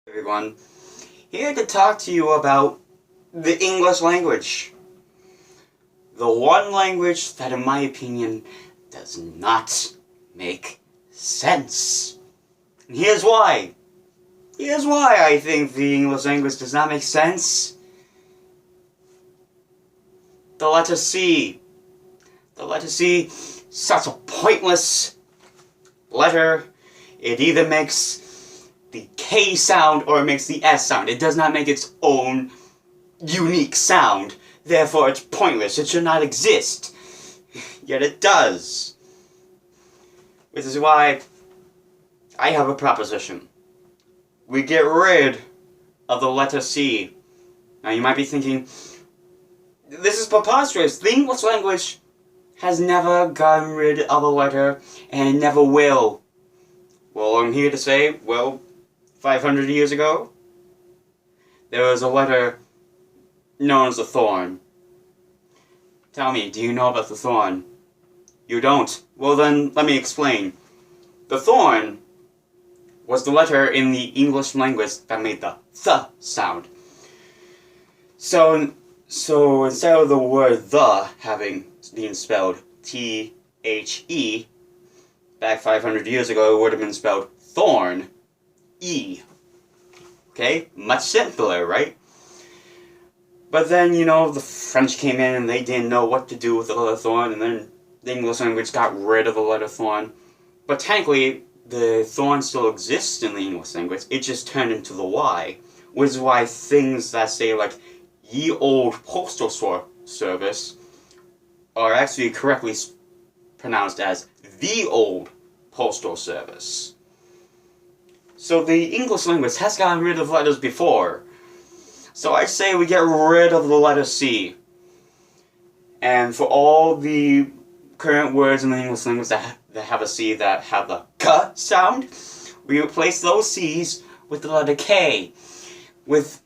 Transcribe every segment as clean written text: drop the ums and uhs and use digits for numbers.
Everyone, here to talk to you about the English language. The one language that, in my opinion, does not make sense. And here's why. Here's why I think the English language does not make sense. The letter C. The letter C, such a pointless letter. It either makes the K sound or it makes the S sound. It does not make its own unique sound. Therefore, it's pointless. It should not exist. Yet it does. Which is why I have a proposition. We get rid of the letter C. Now you might be thinking, this is preposterous. The English language has never gotten rid of a letter and it never will. Well, I'm here to say, 500 years ago, there was a letter known as the thorn. Tell me, do you know about the thorn? You don't? Well then, let me explain. The thorn was the letter in the English language that made the th sound. So instead of the word the being spelled T-H-E, back 500 years ago it would have been spelled thorn, E. Okay? Much simpler, right? But then, the French came in and they didn't know what to do with the letter thorn, and then the English language got rid of the letter thorn. But technically, the thorn still exists in the English language, it just turned into the Y, which is why things that say, like, ye old postal service are actually correctly pronounced as the old postal service. So the English language has gotten rid of letters before. So I say we get rid of the letter C. And for all the current words in the English language that have a C that have the K sound, we replace those C's with the letter K. With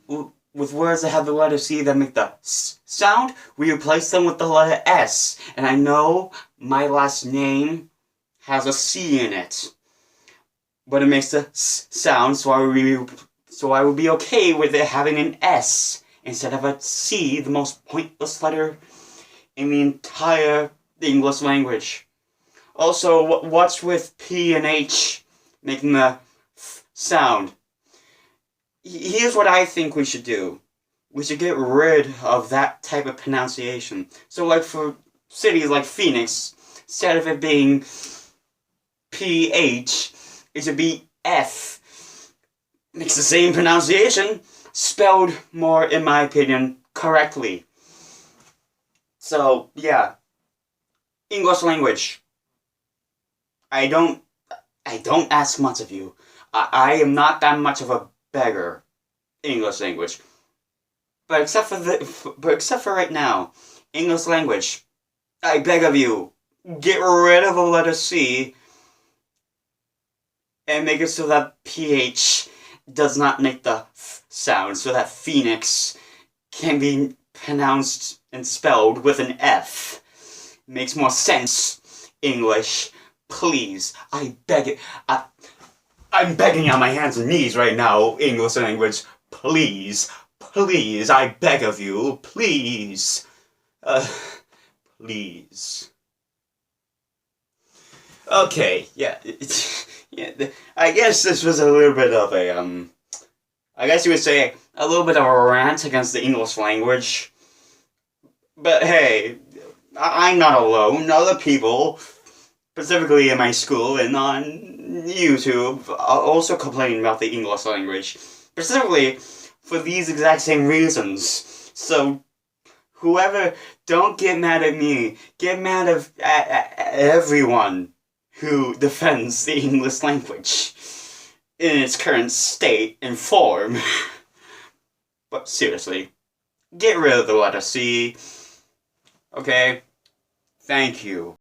words that have the letter C that make the S sound, we replace them with the letter S. And I know my last name has a C in it, but it makes the S sound, so I would be okay with it having an S instead of a C, the most pointless letter in the entire English language. Also, what's with P and H making the F sound? Here's what I think we should do. We should get rid of that type of pronunciation. So like for cities like Phoenix, instead of it being PH, it should be F. Makes the same pronunciation, spelled more, in my opinion, correctly. So, yeah. English language. I don't ask much of you. I am not that much of a beggar in English language. But except for right now, English language, I beg of you, get rid of the letter C and make it so that PH does not make the F sound, so that Phoenix can be pronounced and spelled with an F. Makes more sense, English. Please, I beg it. I'm begging on my hands and knees right now, English language. Please, please, I beg of you, please. Please. Okay, yeah. Yeah, I guess this was a little bit of a, I guess you would say a little bit of a rant against the English language. But hey, I'm not alone. Other people, specifically in my school and on YouTube, are also complaining about the English language. Specifically for these exact same reasons. So, whoever, don't get mad at me. Get mad at everyone who defends the English language in its current state and form. But seriously, get rid of the letter C. Okay? Thank you.